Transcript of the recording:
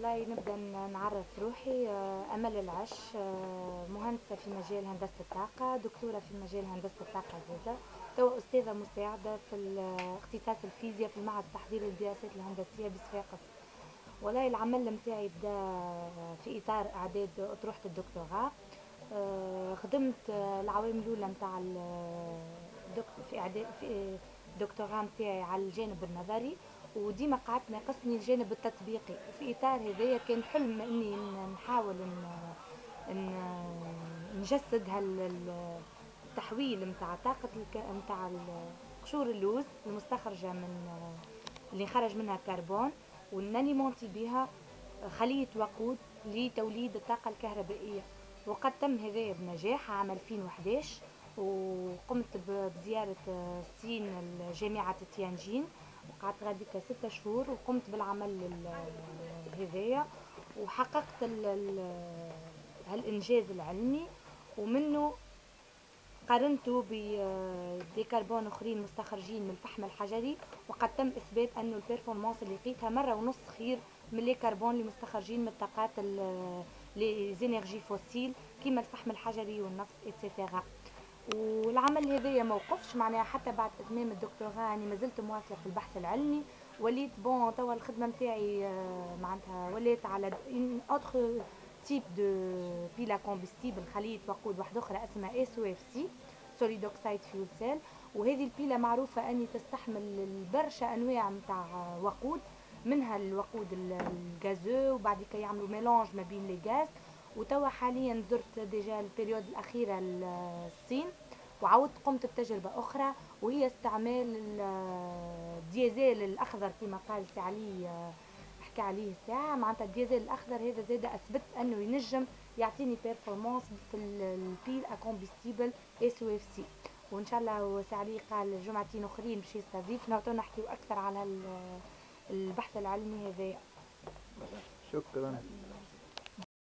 والله نبدأ نعرف روحي. أمل العش، مهندسة في مجال هندسة الطاقة، دكتورة في مجال هندسة الطاقة زادة، تو أستاذة مساعدة في اختصاص الفيزياء في المعهد التحضيري للدراسات الهندسية بصفاقس. والله العمل متاعي بدا في إطار إعداد أطروحة الدكتوراه. خدمت العوامل الأولى متاع في إعداد في الدكتوراه متاعي على الجانب النظري، وديما قعدت ناقصني الجانب التطبيقي. وفي إطار هذايا كان حلم إني نحاول نجسد التحويل متاع طاقة متاع قشور اللوز المستخرجة من اللي خرج منها كربون، ونانيمونتي بها خلية وقود لتوليد الطاقة الكهربائية. وقد تم هذا بنجاح عام 2011، وقمت بزيارة الصين لجامعة تيانجين، وقعدت غاديك 6 شهور وقمت بالعمل هذايا، وحققت هالإنجاز العلمي. ومنه قارنته بديكربون اخرين مستخرجين من الفحم الحجري، وقد تم اثبات انه البيرفورمانس اللي لقيتها مره ونص خير من لي كربون اللي مستخرجين من الطاقات لي زينيرجي فوسيل كيما الفحم الحجري والنفط اتسيتيرا. والعمل هذايا موقفش معناها حتى بعد اتمام الدكتوراه، يعني ما زلت مواصله في البحث العلمي. وليت بون توا الخدمه نتاعي معناتها ولات على اوتر تيب دو بيلا كومبستيبل، خليه وقود واحده اخرى اسمها اس او اف سي، سوليد اوكسايد فيول سيل. وهذه البيلا معروفه اني تستحمل برشا انواع نتاع وقود، منها الوقود الغازو، وبعد كي يعملوا ميلانج ما بين لي غاز. وتوا حاليا زرت ديجا البريود الاخيره الصين، وعاودت قمت بتجربة أخرى، وهي استعمال الديازيل الأخضر كما قال سي علي، حكى عليه الساعة. معناتها الديازيل الأخضر هذا زاد أثبت أنه ينجم يعطيني بيرفورمانس في البيل أكومبستيبل اس او اف سي. وإن شاء الله سي علي قال جمعتين أخرين باش يستضيفنا وتو نحكيو أكثر على البحث العلمي هذايا. شكرا.